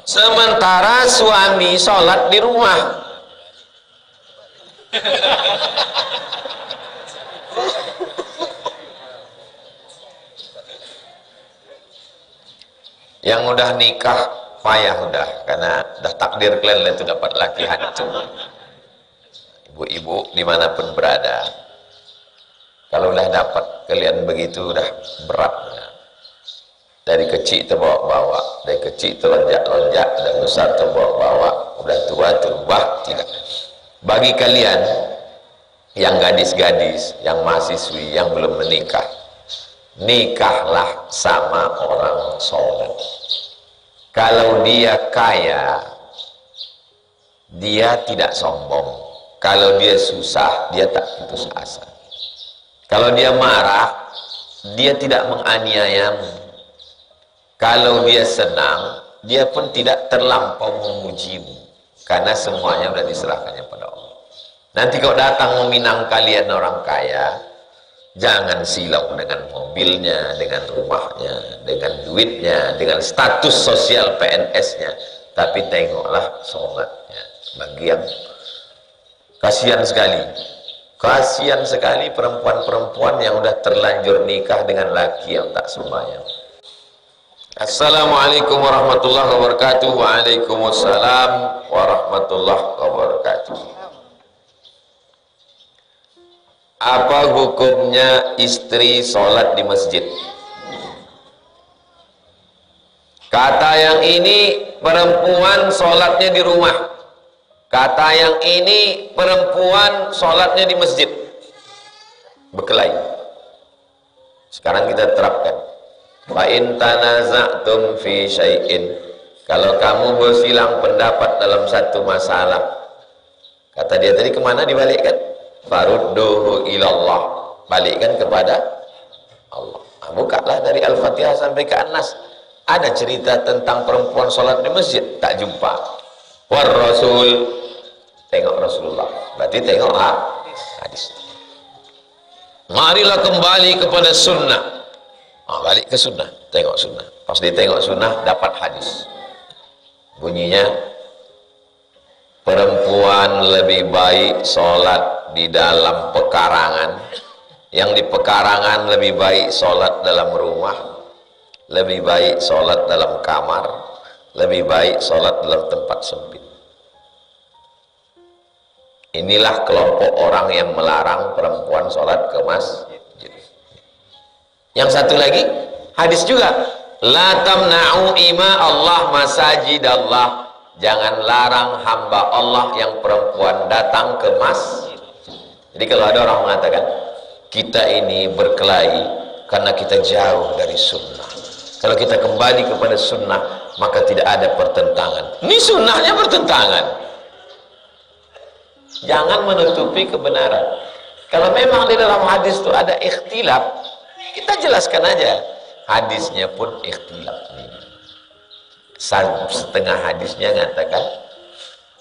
Sementara suami sholat di rumah. Yang udah nikah payah udah, karena udah takdir kalian itu dapat laki hancur. Ibu-ibu dimanapun berada, kalau udah dapat kalian begitu udah berat. Dari kecil terbawa-bawa, dari kecil terlonjak-lonjak, dan besar terbawa-bawa, udah tua terubah. Tidak. Bagi kalian yang gadis-gadis, yang mahasiswi, yang belum menikah, nikahlah sama orang soleh. Kalau dia kaya, dia tidak sombong. Kalau dia susah, dia tak putus asa. Kalau dia marah, dia tidak menganiayamu. Kalau dia senang, dia pun tidak terlampau memujimu, karena semuanya sudah diserahkannya pada Allah. Nanti kalau datang meminang kalian orang kaya, jangan silau dengan mobilnya, dengan rumahnya, dengan duitnya, dengan status sosial PNS-nya, tapi tengoklah sholatnya. Bagi yang kasihan sekali perempuan-perempuan yang udah terlanjur nikah dengan laki yang tak sembahyang. Assalamualaikum warahmatullahi wabarakatuh. Waalaikumsalam warahmatullahi wabarakatuh. Apa hukumnya istri sholat di masjid? Kata yang ini perempuan sholatnya di rumah. Kata yang ini perempuan sholatnya di masjid. Berkelahi. Sekarang kita terapkan. Fa in tanaza'tum fi syai'in, kalau kamu bersilang pendapat dalam satu masalah, kata dia tadi kemana dibalikkan? Farudduhu ilallah, balikkan kepada Allah. Bukalah dari Al-Fatihah sampai ke An-Nas. Ada cerita tentang perempuan sholat di masjid, tak jumpa. War Rasul, tengok Rasulullah, berarti tengok hadis. Marilah kembali kepada sunnah. Balik ke sunnah, tengok sunnah. Pas ditengok sunnah, dapat hadis. Bunyinya, perempuan lebih baik sholat di dalam pekarangan. Yang di pekarangan lebih baik sholat dalam rumah. Lebih baik sholat dalam kamar. Lebih baik sholat dalam tempat sempit. Inilah kelompok orang yang melarang perempuan sholat ke masjid. Yang satu lagi, hadis juga, la tamna'u ima Allah masajid Allah, jangan larang hamba Allah yang perempuan datang ke masjid. Jadi kalau ada orang mengatakan, kita ini berkelahi karena kita jauh dari sunnah. Kalau kita kembali kepada sunnah, maka tidak ada pertentangan. Ini sunnahnya bertentangan. Jangan menutupi kebenaran. Kalau memang di dalam hadis itu ada ikhtilaf, kita jelaskan aja. Hadisnya pun ikhtilaf. Setengah hadisnya mengatakan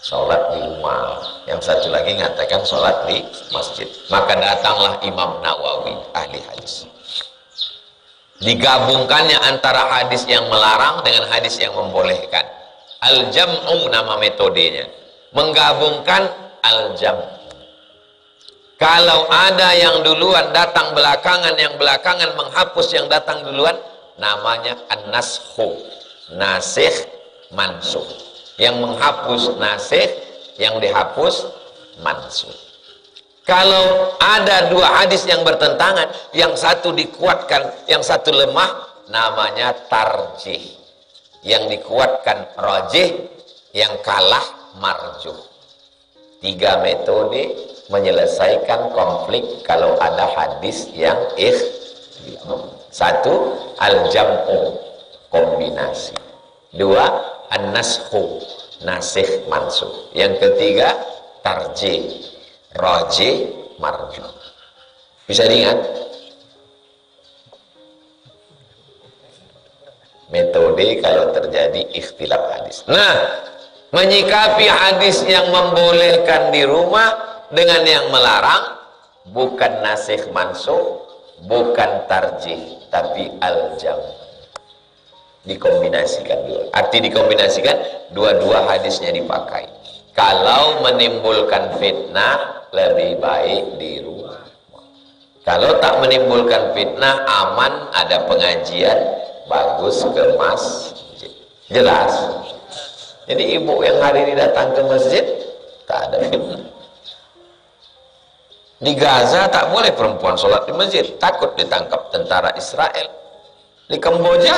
sholat di rumah, yang satu lagi mengatakan sholat di masjid. Maka datanglah Imam Nawawi, ahli hadis. Digabungkannya antara hadis yang melarang dengan hadis yang membolehkan. Al-jam'u nama metodenya. Menggabungkan al-jam'u. Kalau ada yang duluan datang belakangan, yang belakangan menghapus yang datang duluan, namanya an-naskhu, nasikh mansukh. Yang menghapus nasikh, yang dihapus mansukh. Kalau ada dua hadis yang bertentangan, yang satu dikuatkan, yang satu lemah, namanya tarjih. Yang dikuatkan rajih, yang kalah marjuh. 3 metode menyelesaikan konflik kalau ada hadis yang ikhtilaf. 1, al-jam'u, kombinasi. 2, an-naskhu, nasikh mansukh. Yang ketiga, tarjih, rajih, marjuh. Bisa diingat? Metode kalau terjadi ikhtilaf hadis. Nah, menyikapi hadis yang membolehkan di rumah dengan yang melarang, bukan nasikh mansukh, bukan tarjih, tapi al-jam'. dikombinasikan dua. Arti dikombinasikan, dua-dua hadisnya dipakai. Kalau menimbulkan fitnah, lebih baik di rumah. Kalau tak menimbulkan fitnah, aman, ada pengajian, bagus ke masjid. Jelas? Jadi ibu yang hari ini datang ke masjid, tak ada fitnah. Di Gaza tak boleh perempuan sholat di masjid, takut ditangkap tentara Israel. Di Kamboja,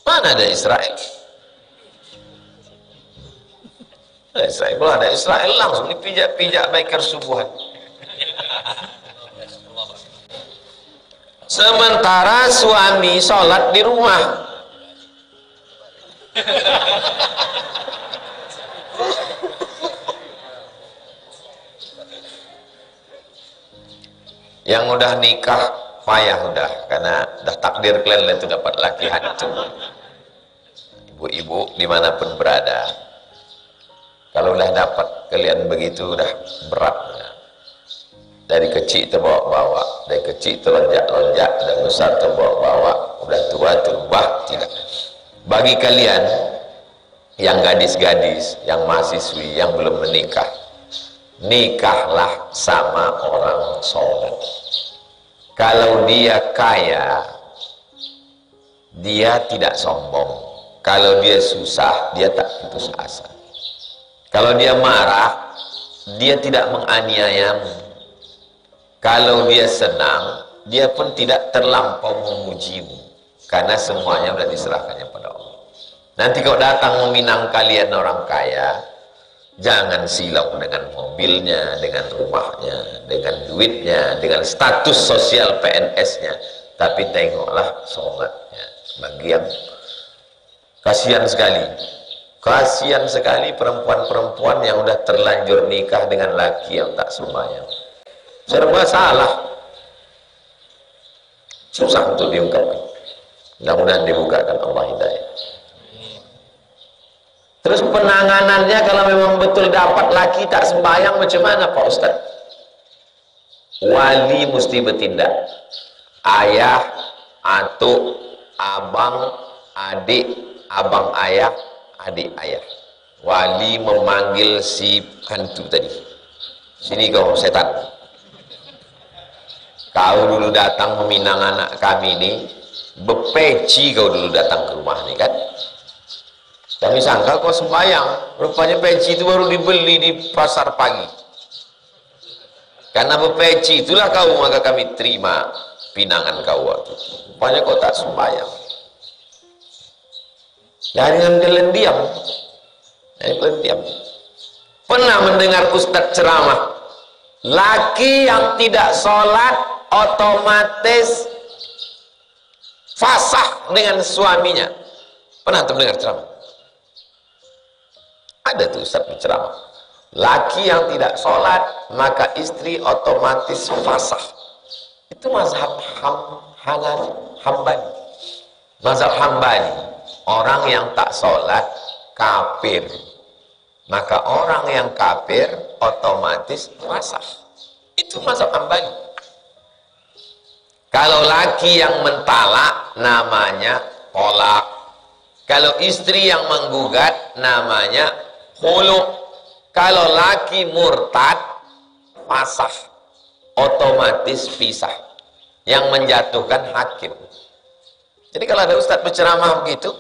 mana ada Israel? Israel, kalau ada Israel langsung dipijak-pijak biker subuhan. Sementara suami sholat di rumah. Yang udah nikah payah udah, karena udah takdir kalian itu dapat laki hancur. Ibu-ibu dimanapun berada, kalau udah dapat kalian begitu udah berat. Dari kecil terbawa-bawa, dari kecil terlonjak-lonjak, dan besar terbawa-bawa, udah tua terubah. Tidak. Bagi kalian yang gadis-gadis, yang mahasiswi, yang belum menikah, nikahlah sama orang soleh. Kalau dia kaya, dia tidak sombong. Kalau dia susah, dia tak putus asa. Kalau dia marah, dia tidak menganiayamu. Kalau dia senang, dia pun tidak terlampau memujimu, karena semuanya sudah diserahkannya pada Allah. Nanti kalau datang meminang kalian orang kaya, jangan silau dengan mobilnya, dengan rumahnya, dengan duitnya, dengan status sosial PNS-nya, tapi tengoklah sholatnya. Bagi yang kasihan sekali perempuan-perempuan yang udah terlanjur nikah dengan laki yang tak sembahyang. Serba salah, susah untuk diungkapkan. Mudah-mudahan dibukakan Allah hidayah. Terus penanganannya kalau memang betul dapat laki tak sembahyang, macam mana Pak Ustaz? Wali mesti bertindak. Ayah, atuk, abang, adik, abang ayah, adik ayah. Wali memanggil si hantu tadi. Sini kau setan. Kau dulu datang meminang anak kami ini, bepeci kau dulu datang ke rumah ini kan? Kami sangka kau sembahyang, rupanya peci itu baru dibeli di pasar pagi. Karena bepeci itulah kau, maka kami terima pinangan kau waktu itu. Rupanya kau tak sembahyang. Jangan kalian diam. Pernah mendengar ustaz ceramah, laki yang tidak sholat otomatis fasah dengan suaminya. Pernah mendengar ceramah? Ada tuh ustaz berceramah, laki yang tidak sholat maka istri otomatis fasah. Itu mazhab Hambali. Mazhab Hambali, orang yang tak sholat kafir, maka orang yang kafir otomatis fasah. Itu mazhab Hambali. Kalau laki yang mentalak namanya tolak. Kalau istri yang menggugat namanya khulu. Kalau laki murtad fasah, otomatis pisah. Yang menjatuhkan hakim. Jadi kalau ada ustaz berceramah begitu,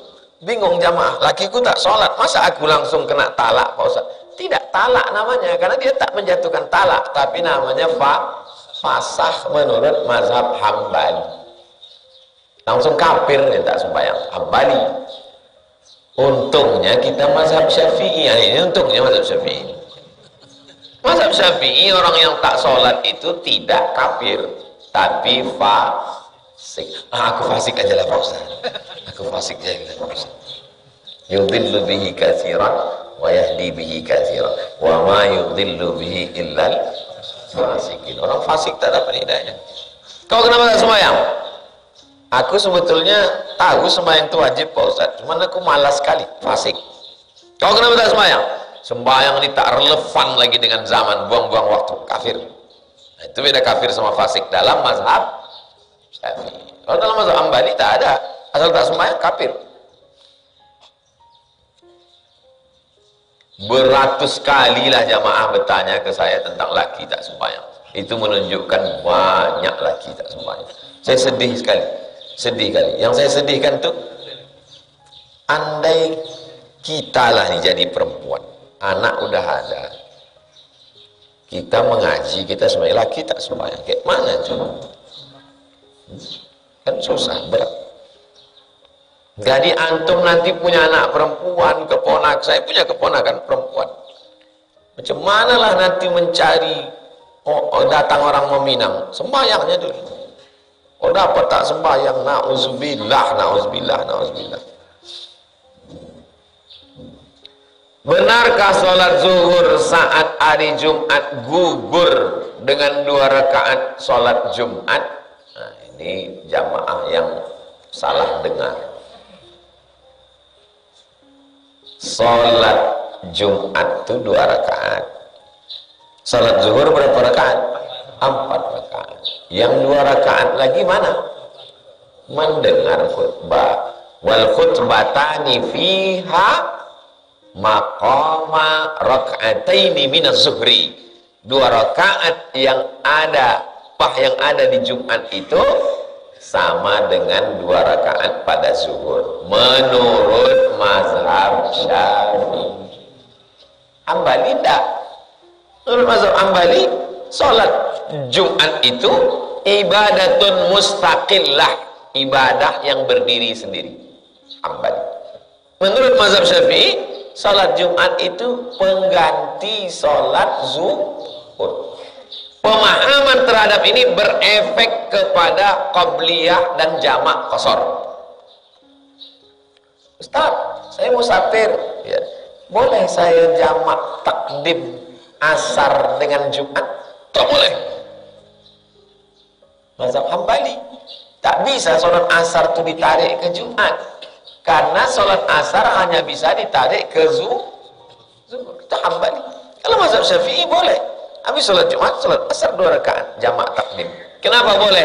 bingung jamaah, lakiku tak sholat, masa aku langsung kena talak Pak Ustaz? Tidak, talak namanya, karena dia tak menjatuhkan talak, tapi namanya fasah menurut mazhab Hambali. Langsung kafir nih tak sembahyang. Hambali. Untungnya kita mazhab Syafi'i. Ini untungnya mazhab Syafi'i. Mazhab Syafi'i orang yang tak sholat itu tidak kafir, tapi fasik. Aku fasik aja lah Pak Ustaz. Aku fasik aja lah Pak Ustaz. Yudhillu bihi katsiran wa yahdi bihi katsiran wa ma yudhillu bihi illal fasikin. Orang fasik tak dapat hidayah. Kau kenapa tak sembahyang? Aku sebetulnya tahu sembahyang itu wajib Pak Ustaz, cuman aku malas sekali, fasik. Kau kenapa tak sembahyang? Sembahyang ini tak relevan lagi dengan zaman, buang-buang waktu, kafir. Nah, itu beda kafir sama fasik dalam mazhab Syafi'i. Kalau dalam mazhab Hambali tak ada. Asal tak sembahyang kafir. Beratus kalilah jamaah bertanya ke saya tentang laki tak sembahyang. Itu menunjukkan banyak laki tak sembahyang. Saya sedih sekali. Sedih kali. Yang saya sedihkan tuh, andai kita lah nih jadi perempuan, anak udah ada, kita mengaji, kita sembahyang, laki tak sembahyang, kayak mana tuh? Kan susah, berat. Jadi antum nanti punya anak perempuan, saya punya keponakan perempuan. Macam manalah nanti mencari, datang orang meminang, sembahyangnya dulu. Oh dapat tak sembahyang, na'udzubillah, na'udzubillah, na'udzubillah. Benarkah sholat zuhur saat hari Jumat gugur dengan 2 rakaat sholat Jumat? Nah, ini jamaah yang salah dengar. Sholat Jumat itu 2 rakaat. Sholat zuhur berapa rakaat? 4 rakaat. Yang 2 rakaat lagi mana? Mendengar khutbah. Wal khutbatani fiha maqama rak'ataini minaz zuhri. 2 rakaat yang ada di Jumat itu sama dengan 2 rakaat pada zuhur menurut mazhab Syafi'i. Hambali tidak. Menurut mazhab Hambali, sholat Jumat itu ibadatun mustaqillah, ibadah yang berdiri sendiri. Hambali. Menurut mazhab Syafi'i, sholat Jumat itu pengganti sholat zuhur. Pemahaman terhadap ini berefek kepada qabliyah dan jamak qasar. Ustaz, saya musafir, ya. Boleh saya jamak takdim asar dengan Jumat? Tak boleh. Mazhab Hambali, tak bisa sholat asar itu ditarik ke Jumat, karena sholat asar hanya bisa ditarik ke zuhur. Itu Hambali. Kalau mazhab Syafi'i boleh. Habis sholat Jumat, sholat asar 2 rakaat jamak takdim. Kenapa boleh?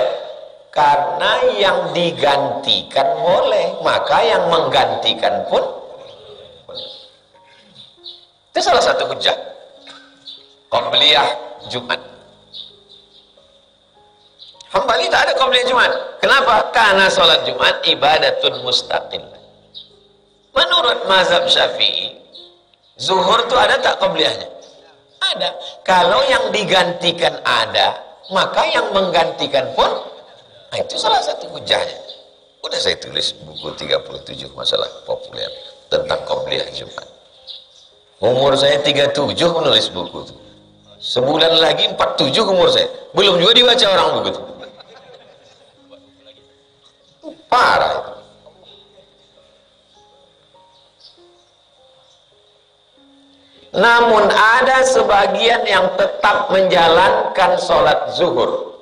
Karena yang digantikan boleh, maka yang menggantikan pun boleh. Itu salah satu hujjah qabliyah Jumat. Hambali tak ada qabliyah Jumat. Kenapa? Karena sholat Jumat ibadatun mustaqillah. Menurut mazhab Syafi'i, zuhur itu ada tak qabliyahnya? Ada. Kalau yang digantikan ada, maka yang menggantikan pun, nah itu salah satu hujahnya. Udah saya tulis buku 37 masalah populer tentang qabliyah Jumat. Umur saya 37 menulis buku itu. Sebulan lagi 47 umur saya. Belum juga dibaca orang buku itu. Parah itu. Namun ada sebagian yang tetap menjalankan sholat zuhur.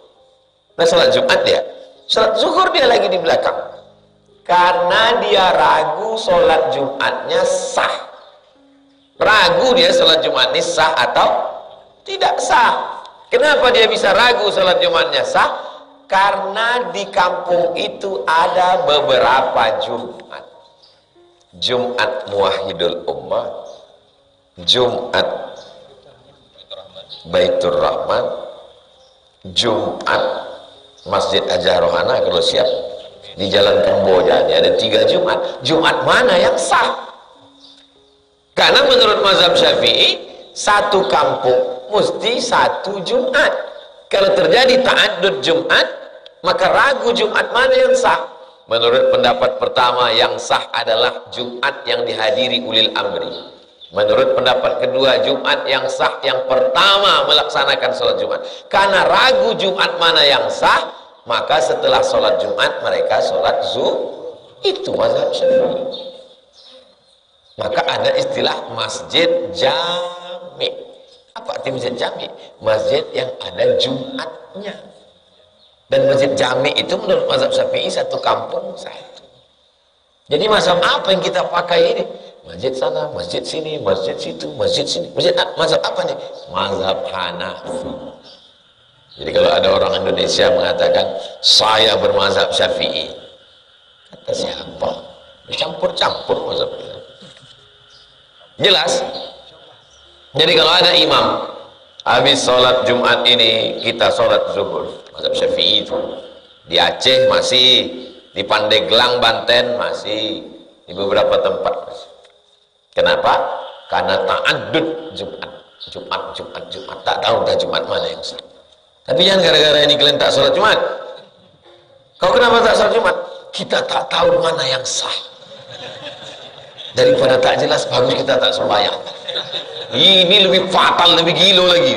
Nah sholat Jumat dia, sholat zuhur dia lagi di belakang, karena dia ragu sholat Jumatnya sah. Ragu dia sholat Jumatnya sah atau tidak sah. Kenapa dia bisa ragu sholat Jumatnya sah? Karena di kampung itu ada beberapa Jumat. Jumat Muwahhidul Ummah, Jumat Baitur Rahman, Jumat Masjid Hajah Rohana kalau siap di Jalan Kamboja. Ada 3 Jumat. Jumat mana yang sah? Karena menurut mazhab Syafi'i, satu kampung mesti 1 Jumat. Kalau terjadi ta'addud Jumat, maka ragu Jumat mana yang sah. Menurut pendapat pertama, yang sah adalah Jumat yang dihadiri ulil amri. Menurut pendapat kedua, Jumat yang sah yang pertama melaksanakan sholat Jumat. Karena ragu Jumat mana yang sah, maka setelah sholat Jumat mereka sholat zuhur. Itu mazhab Syafi'i. Maka ada istilah masjid jami. Apa arti masjid jami? Masjid yang ada Jumatnya. Dan masjid jami itu menurut mazhab Syafi'i satu kampung satu. Jadi mazhab apa yang kita pakai ini? Masjid sana, masjid sini, masjid situ, masjid sini. Mazhab apa nih? Mazhab Hanafi. Jadi kalau ada orang Indonesia mengatakan saya bermazhab Syafi'i, Kata siapa? Dicampur-campur mazhabnya. Jelas? Jadi kalau ada imam habis sholat Jumat ini kita sholat zuhur, mazhab Syafi'i itu di Aceh masih, di Pandeglang Banten masih, di beberapa tempat masih. Kenapa? Karena ta'addud Jumat, tak tahu dah Jumat mana yang sah. Tapi jangan gara-gara ini kalian tak sholat Jumat. Kau kenapa tak sholat Jumat? Kita tak tahu mana yang sah. Daripada tak jelas, bagus kita tak sembahyang. Ini lebih fatal, lebih gilo lagi.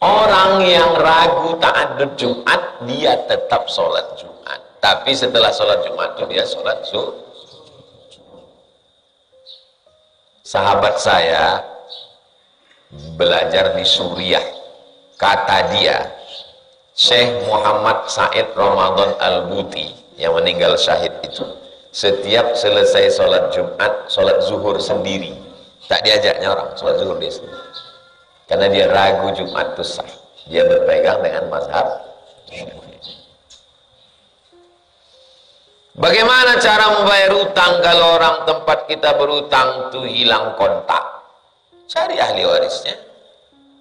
Orang yang ragu ta'addud Jumat, dia tetap sholat Jumat. Tapi setelah sholat Jumat itu dia sholat zuhur. Sahabat saya belajar di Suriah. Kata dia, Syekh Muhammad Said Ramadan Al-Buti yang meninggal syahid itu, setiap selesai sholat Jumat, sholat zuhur sendiri, tak diajaknya orang, sholat zuhur dia sendiri, karena dia ragu Jumat itu sah. Dia berpegang dengan mazhab. Bagaimana cara membayar utang kalau orang tempat kita berutang tuh hilang kontak? Cari ahli warisnya.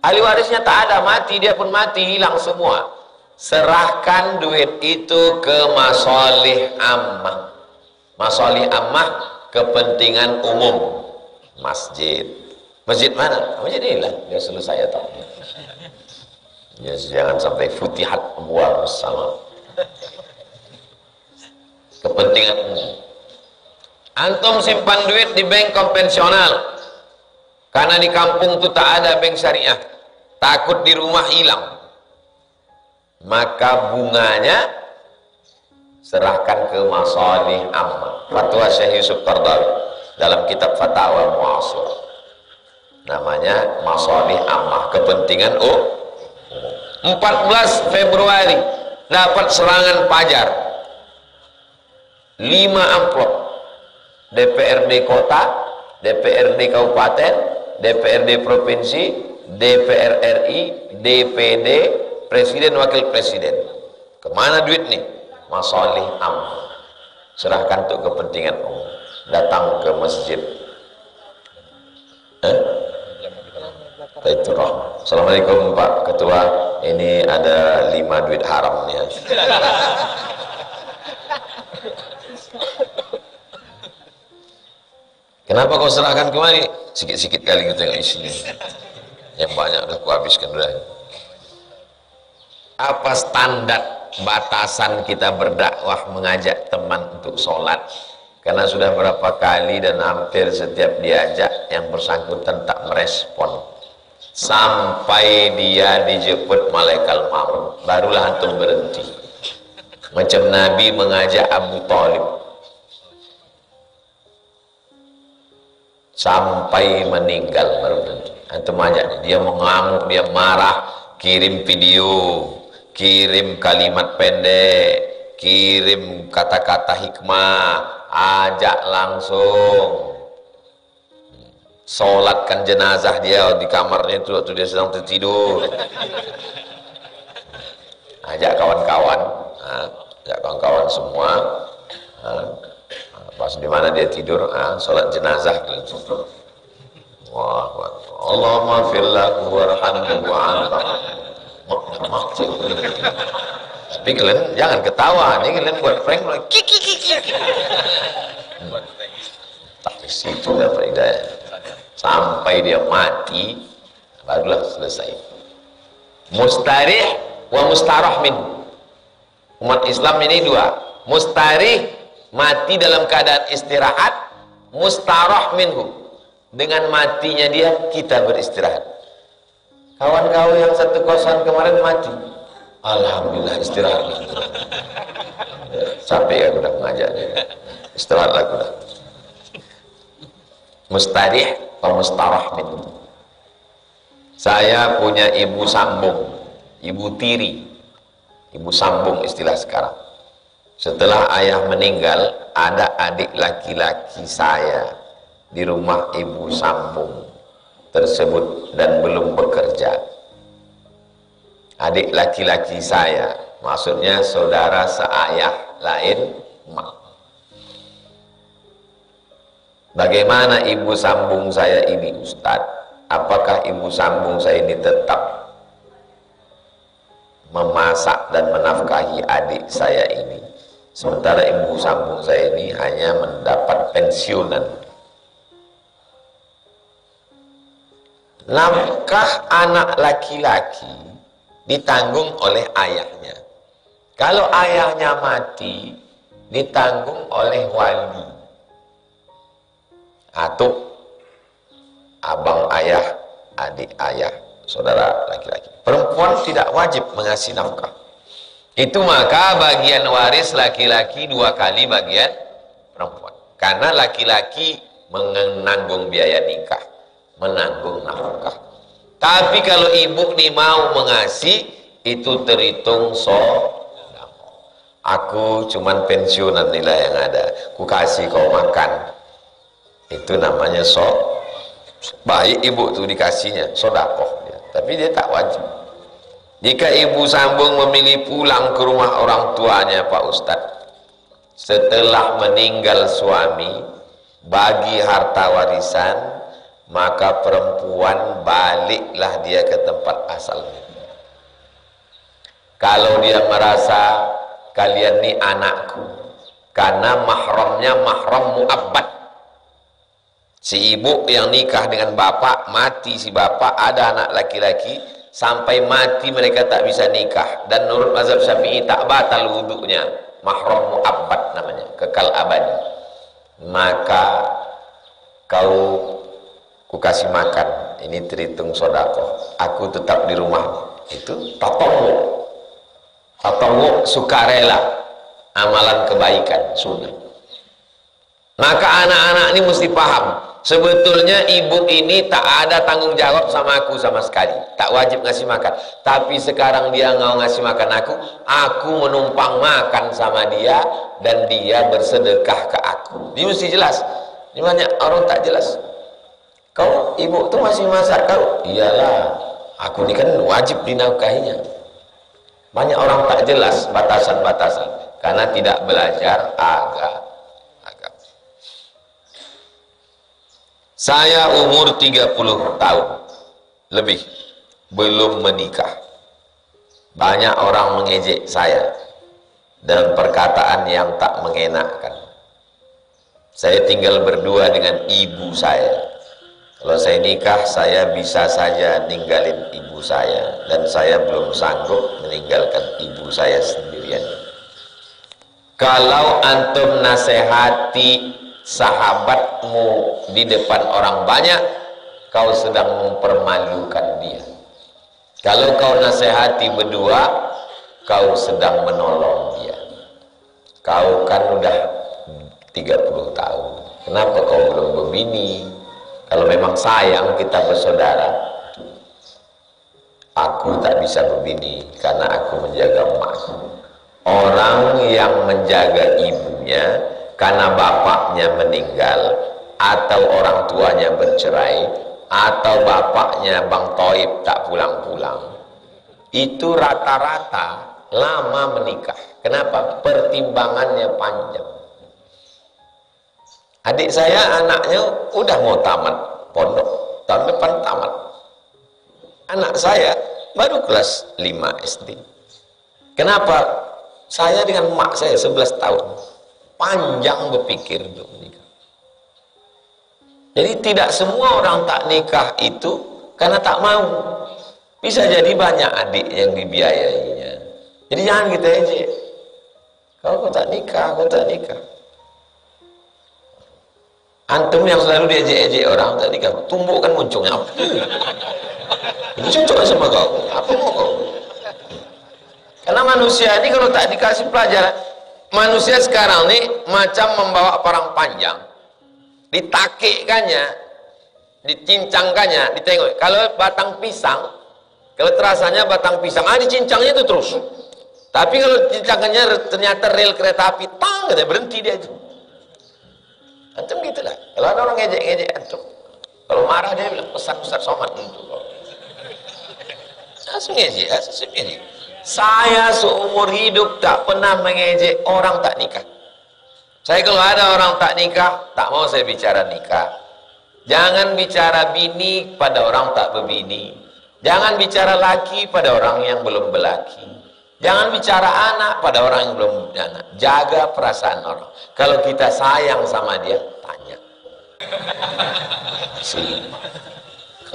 Ahli warisnya tak ada, mati, dia pun mati, hilang semua. Serahkan duit itu ke masolih ammah. Masolih ammah, kepentingan umum. Masjid. Masjid mana? Masjid inilah, dia selesai atau ya, jangan sampai futihat abwaab sama. Kepentingan umum. Antum simpan duit di bank konvensional, karena di kampung itu tak ada bank syariah, takut di rumah hilang, maka bunganya serahkan ke masalih ammah. Fatwa Syekh Yusuf Qaradawi dalam kitab Fatawa Mu'asirah, namanya masalih ammah, kepentingan umum. 14 Februari dapat serangan pajar, 5 amplop, DPRD kota, DPRD kabupaten, DPRD provinsi, DPR RI, DPD, presiden, wakil presiden. Kemana duit nih? Masalih ammah, serahkan untuk kepentingan umum. Datang ke masjid, Baitur Rahmah. Assalamualaikum Pak Ketua, ini ada 5 duit haram nih. Kenapa kau serahkan kemari? Sikit-sikit kali kita tengok isinya. Yang banyak udah aku habiskan udah. Apa standar batasan kita berdakwah mengajak teman untuk sholat? Karena sudah berapa kali dan hampir setiap diajak yang bersangkutan tak merespon. Sampai dia dijemput malaikat maut, barulah antum berhenti. Macam Nabi mengajak Abu Thalib sampai meninggal baru berhenti. Antum ajak dia mengamuk, dia marah, kirim video, kirim kalimat pendek, kirim kata-kata hikmah, ajak langsung. Sholatkan jenazah dia di kamarnya itu waktu dia sedang tertidur. Ajak kawan-kawan, ajak kawan-kawan semua. Pas di mana dia tidur, sholat jenazah. Wah, Allahumma fillahu warhamhu wa'anta. Tapi kalian jangan ketawa, ini kalian buat prank kiki. Tapi situ dapat hidayah. Sampai dia mati, barulah selesai. Mustarih wa mustarah min. Umat Islam ini dua. Mustarih, mati dalam keadaan istirahat. Mustarah minhu, dengan matinya dia kita beristirahat. Kawan-kawan yang satu kosan kemarin mati, alhamdulillah istirahat. Capek aku udah mengajaknya, istirahat aku dah. Mustarih wa mustarah minhu. Saya punya ibu sambung, ibu tiri, ibu sambung istilah sekarang. Setelah ayah meninggal, ada adik laki-laki saya di rumah ibu sambung tersebut dan belum bekerja. adik laki-laki saya, maksudnya saudara seayah lain mak. Bagaimana ibu sambung saya ini, Ustadz? Apakah ibu sambung saya ini tetap memasak dan menafkahi adik saya ini, sementara ibu sambung saya ini hanya mendapat pensiunan? Nafkah anak laki-laki ditanggung oleh ayahnya. Kalau ayahnya mati, ditanggung oleh wali atau abang ayah, adik ayah, saudara laki-laki. Perempuan tidak wajib mengasih nafkah. Itu maka bagian waris laki-laki 2 kali bagian perempuan. Karena laki-laki menanggung biaya nikah, menanggung nafkah. Tapi kalau ibu nih mau mengasih, itu terhitung aku cuman pensiunan nilai yang ada, ku kasih kau makan. Itu namanya baik ibu tuh dikasihnya sodakoh dia. Tapi dia tak wajib. Jika ibu sambung memilih pulang ke rumah orang tuanya, Pak Ustadz, setelah meninggal suami, bagi harta warisan, maka perempuan baliklah dia ke tempat asalnya. Kalau dia merasa kalian ini anakku, karena mahramnya mahram mu'abbad. Si ibu yang nikah dengan bapak, mati si bapak, ada anak laki-laki, sampai mati mereka tak bisa nikah. Dan menurut mazhab Syafi'i tak batal wuduknya, mahram mu'abbad namanya, kekal abadi. Maka kau ku kasih makan, ini terhitung sodakoh, aku tetap di rumah. Itu tatawwu, sukarela, amalan kebaikan, sunnah. Maka anak-anak ini mesti paham, sebetulnya ibu ini tak ada tanggung jawab sama aku sama sekali, tak wajib ngasih makan. Tapi sekarang dia nggak ngasih makan aku menumpang makan sama dia, dan dia bersedekah ke aku. Dia mesti jelas. Ini banyak orang tak jelas. Kau ibu tuh masih masak kau? Iyalah, aku ini kan wajib dinafkahinya. Banyak orang tak jelas batasan-batasan karena tidak belajar agama. Saya umur 30 tahun lebih, belum menikah. Banyak orang mengejek saya dengan perkataan yang tak mengenakkan. Saya tinggal berdua dengan ibu saya. Kalau saya nikah, saya bisa saja ninggalin ibu saya, dan saya belum sanggup meninggalkan ibu saya sendirian. Kalau antum nasihati sahabatmu di depan orang banyak, kau sedang mempermalukan dia. Kalau kau nasihati berdua, kau sedang menolong dia. Kau kan udah 30 tahun, kenapa kau belum berbini? Kalau memang sayang kita bersaudara, aku tak bisa berbini karena aku menjaga emakku. Orang yang menjaga ibunya karena bapaknya meninggal, atau orang tuanya bercerai, atau bapaknya Bang Toib tak pulang-pulang, itu rata-rata lama menikah. Kenapa? Pertimbangannya panjang. Adik saya anaknya udah mau tamat pondok, tahun depan tamat. Anak saya baru kelas 5 SD. Kenapa? Saya dengan mak saya 11 tahun. Panjang berpikir untuk menikah. Jadi tidak semua orang tak nikah itu karena tak mau. Bisa jadi banyak adik yang dibiayainya. Jadi jangan kita ejek. Kau tak nikah, kau tak nikah. Antum yang selalu diejek-ejek orang tak nikah, tumbuhkan muncungnya apa? Ini cocok sama kau. Apa mau kau? Karena manusia ini kalau tak dikasih pelajaran, manusia sekarang ini macam membawa parang panjang, ditakikkannya, dicincangkannya, ditengok. Kalau batang pisang, kalau terasanya batang pisang, dicincangnya itu terus. Tapi kalau cincangkannya ternyata rel kereta api, tang, katanya berhenti dia itu. Antum gitulah. Kalau ada orang ngejek-ngejek antum, kalau marah dia bilang pesan Ustaz Somad untuk kau. Asumsi. Saya seumur hidup tak pernah mengejek orang tak nikah. Saya kalau ada orang tak nikah, tak mau saya bicara nikah. Jangan bicara bini pada orang tak berbini. Jangan bicara laki pada orang yang belum berlaki. Jangan bicara anak pada orang yang belum beranak. Jaga perasaan orang. Kalau kita sayang sama dia, tanya.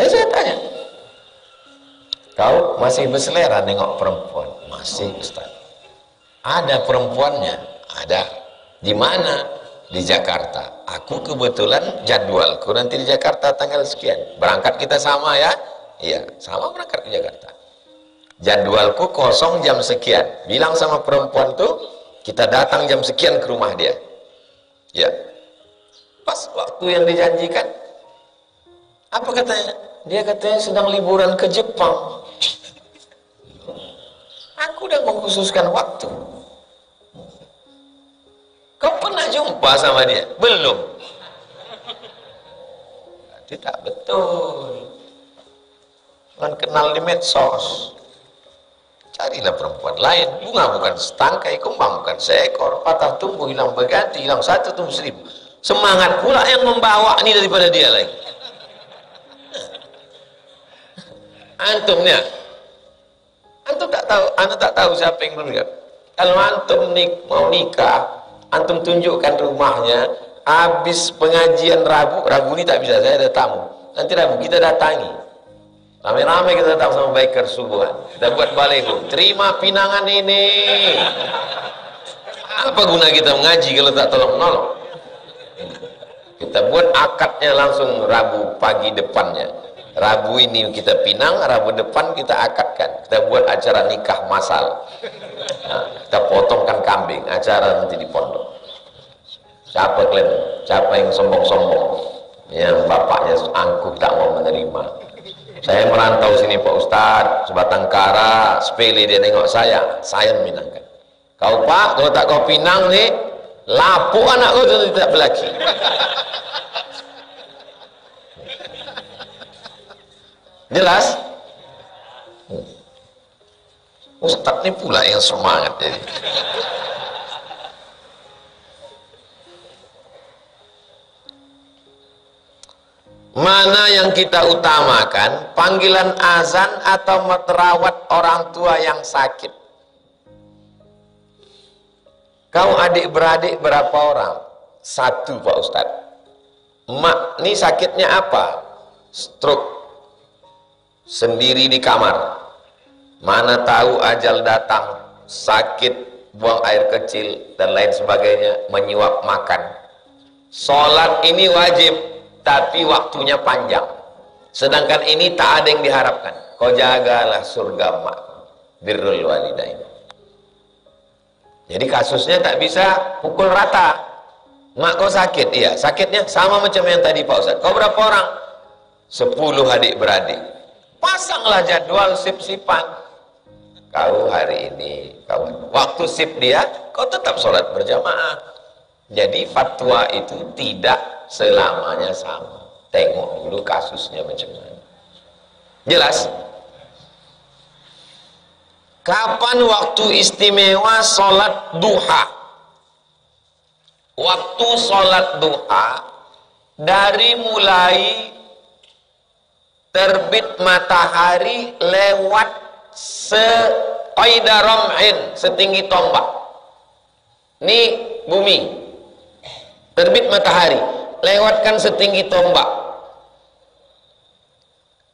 Saya tanya. Kau masih berselera nengok perempuan? Masih, Ustaz. Ada perempuannya? Ada. Di mana? Di Jakarta. Aku kebetulan jadwalku nanti di Jakarta tanggal sekian. Berangkat kita sama ya? Iya, sama berangkat ke Jakarta. Jadwalku kosong jam sekian. Bilang sama perempuan tuh, kita datang jam sekian ke rumah dia. Ya. Pas waktu yang dijanjikan, apa katanya? Dia katanya sedang liburan ke Jepang. Aku udah mengkhususkan waktu. Kau pernah jumpa sama dia? Belum. Tidak betul. Cuma kenal di medsos. Carilah perempuan lain. Bunga bukan setangkai, kembang bukan seekor, patah tumbuh hilang berganti, hilang satu tumbuh seribu. Semangat pula yang membawa ini daripada dia lagi. Antumnya, antum tak tahu siapa yang menikah. Kalau antum mau nikah, antum tunjukkan rumahnya. Habis pengajian Rabu ini tak bisa, saya ada tamu. Nanti Rabu kita datangi. Rame-rame kita datang sama biker subuhan. Kita buat baliho. Terima pinangan ini. Apa guna kita mengaji kalau tak tolong-menolong? Kita buat akadnya langsung Rabu pagi depannya. Rabu ini kita pinang, Rabu depan kita akadkan. Kita buat acara nikah masal. Nah, kita potongkan kambing, acara nanti di pondok. Siapa klaim? Siapa yang sombong-sombong? Yang bapaknya angkuh tak mau menerima. Saya merantau sini Pak Ustadz, sebatang kara, sepele dia nengok saya meminangkan. Kau Pak, kalau tak kau pinang nih, lapuk anak kau tu tidak berlaki. Jelas? Ustadz ni pula yang semangat jadi. Mana yang kita utamakan, panggilan azan atau merawat orang tua yang sakit? Kau adik-beradik berapa orang? Satu Pak Ustadz. Mak, ini sakitnya apa? Stroke. Sendiri di kamar. Mana tahu ajal datang, sakit, buang air kecil, dan lain sebagainya, menyuap makan. Sholat ini wajib, tapi waktunya panjang. Sedangkan ini tak ada yang diharapkan. Kau jagalah surga mak, birrul walidain. Jadi kasusnya tak bisa pukul rata. Mak kau sakit, iya. Sakitnya sama macam yang tadi Pak Ustadz. Kau berapa orang? 10 adik-beradik. Pasanglah jadwal sip-sipan. Kau hari ini, waktu sip dia, kau tetap sholat berjamaah. Jadi fatwa itu tidak selamanya sama. Tengok dulu kasusnya macam mana. Jelas? Kapan waktu istimewa sholat duha? Waktu sholat duha dari mulai terbit matahari lewat seqaida ram'in, setinggi tombak. Ini bumi. Terbit matahari, lewatkan setinggi tombak.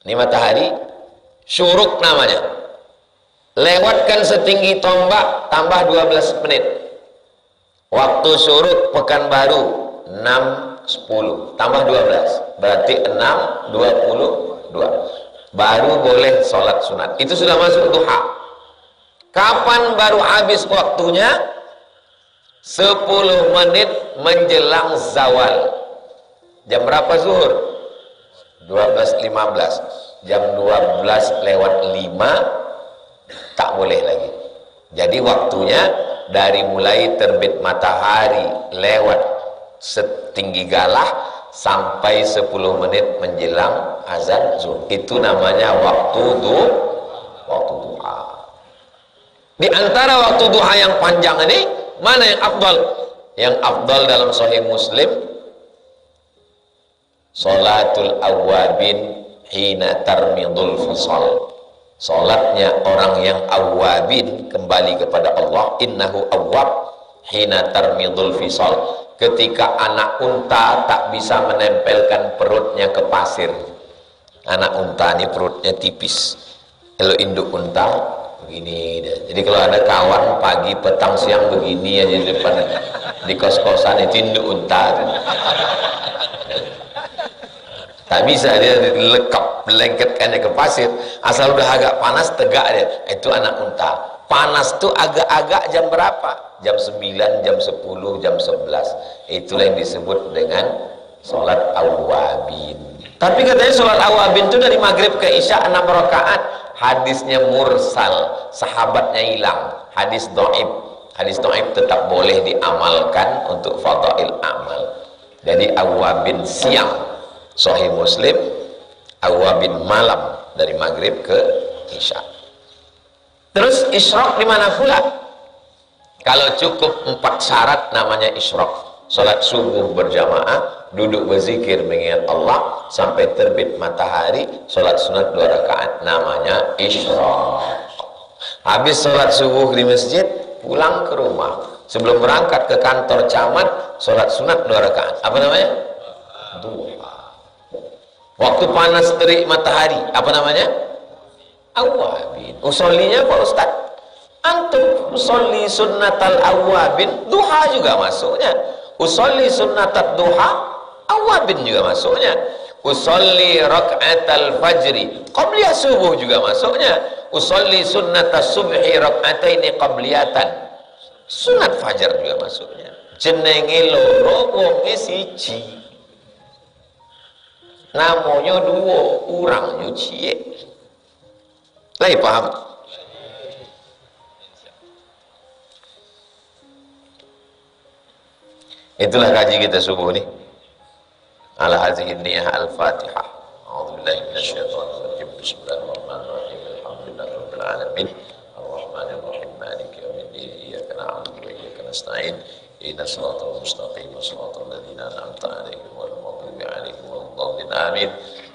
Ini matahari, syuruk namanya. Lewatkan setinggi tombak, tambah 12 menit. Waktu syuruk Pekanbaru 6.10, tambah 12, berarti 6.22. Baru boleh sholat sunat. Itu sudah masuk duha. Kapan baru habis waktunya? 10 menit menjelang zawal. Jam berapa zuhur? 12.15. Jam 12 lewat 5 tak boleh lagi. Jadi waktunya dari mulai terbit matahari lewat setinggi galah sampai 10 menit menjelang azan zuhur. Itu namanya waktu duha. Di antara waktu duha yang panjang ini, mana yang afdal? Yang afdal dalam Sahih Muslim, Salatul awabin hina tarmidul fisal. Salatnya orang yang awabin, kembali kepada Allah, innahu awwab hina tarmidul fisal, ketika anak unta tak bisa menempelkan perutnya ke pasir. Anak unta ini perutnya tipis. Kalau induk unta begini deh. Jadi kalau ada kawan pagi, petang, siang begini aja di depan di kos-kosan, itu induk unta. Tak bisa dia lekap, lengketkannya ke pasir. Asal udah agak panas, tegak dia. Itu anak unta. Panas tuh agak-agak jam berapa? Jam 9, jam 10, jam 11. Itulah yang disebut dengan sholat awabin. Tapi katanya sholat awabin itu dari maghrib ke isya 6 rakaat. Hadisnya mursal, sahabatnya hilang. Hadis dhaif. Hadis dhaif tetap boleh diamalkan untuk fadail amal. Jadi awabin siang Sahih Muslim, awabin malam dari maghrib ke isya. Terus isyraq di mana pula? Kalau cukup 4 syarat namanya isyraq. Salat subuh berjamaah, duduk berzikir mengingat Allah sampai terbit matahari, salat sunat 2 rakaat, namanya isyraq. Habis salat subuh di masjid, pulang ke rumah, sebelum berangkat ke kantor camat, salat sunat 2 rakaat. Apa namanya? Duha. Waktu panas terik matahari, apa namanya? Awabin. Usollinya Pak Ustaz, antum usolli sunnatal awabin, duha juga masuknya. Usolli sunnatat duha, awabin juga masuknya. Usolli rak'atal fajri, qabliyah subuh juga masuknya. Usolli sunnatas subhi rak'ataini qabliyatan, sunat fajar juga masuknya. Jenenge loro, wonge siji. Namanya 2, urangnya cie. Lagi paham? Itulah kaji kita subuh nih. Ala hadhihi niyah al-Fatihah. A'udzubillahi minasyaitonir rajim. Bismillahirrahmanirrahim. Alhamdulillahirabbil alamin. Arrahmanir rahim. Maliki yaumiddin. Iyyaka na'budu wa iyyaka nasta'in. Ihdinas siratal mustaqim. Shiratal ladzina an'amta 'alaihim ghairil maghdubi 'alaihim waladdallin. Amin.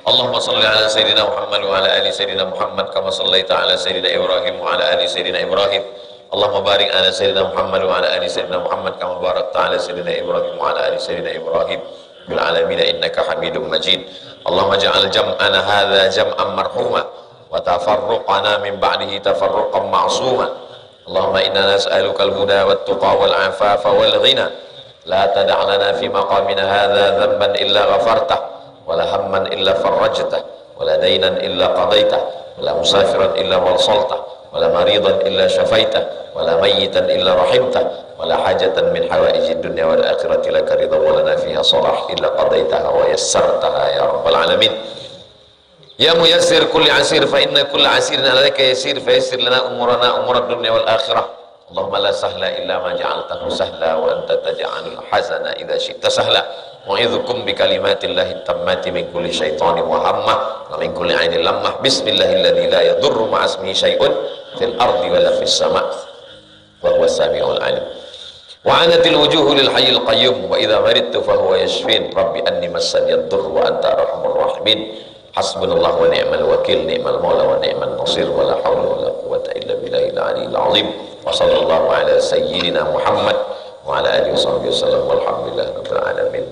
Allahumma shalli ala sayyidina Muhammad wa ala ali sayyidina Muhammad kama shallaita ala sayyidina Ibrahim wa ala ali sayyidina Ibrahim. Allahumma barik ala sayyidina Muhammad wa ala ali sayyidina Muhammad kama barakta ala sayyidina Ibrahim wa ala ali sayyidina Ibrahim bil alamin innaka Hamidum Majid. Allahumma ja'al jam'ana hadza jam'an marhuma wa tafarruqana min ba'dihi tafarruqan ma'suma. Allahumma inna nas'aluka al-huda wat tuqa wal 'afafa wal ghina. La tada' lana fi maqamina hadza dhanban illa ghafartah wa la hamman illa farajtah wa la daynan illa qadaytah wa la musafiran illa walsaltah wa la maridan illa syafaitah wa la mayyitan illa rahimtah wa la hajatan min hawaijid dunya wal akhirati laka ridha wa lana fiha salah illa qadaitaha wa yassartaha ya rabbal alamin. Ya muyassir kulli asir fa inna kulla asirin alayka yasir fa yassir lana umurana umurad dunya wal akhirah. Allahumma la sahla illa ma ja'altahu sahla wa anta taj'alul hazana idza syi'ta sahla. Mu'idzukum bi kalimatillahi tammati min kulli syaitanin wa hammah wa min kulli 'ainin lammah. Bismillahilladzi la yadurru ma'a ismihi syai'un fil ardi wa la fis sama' wa huwas samiul 'alim. Wa 'anatil wujuhu lil hayyil qayyum wa idza maridtu fa huwa yashfin. Rabbi anni massani ad-durru wa anta arhamur rahimin. Hasbunallahu wa ni'mal wakil, ni'mal maula wa ni'man nasir, wa la hawla wa la quwwata illa billahil 'aliyyil 'azim. Wa sallallahu ala sayyidina Muhammad wa ala alihi wa sahbihi wasallam walhamdulillahi rabbil alamin.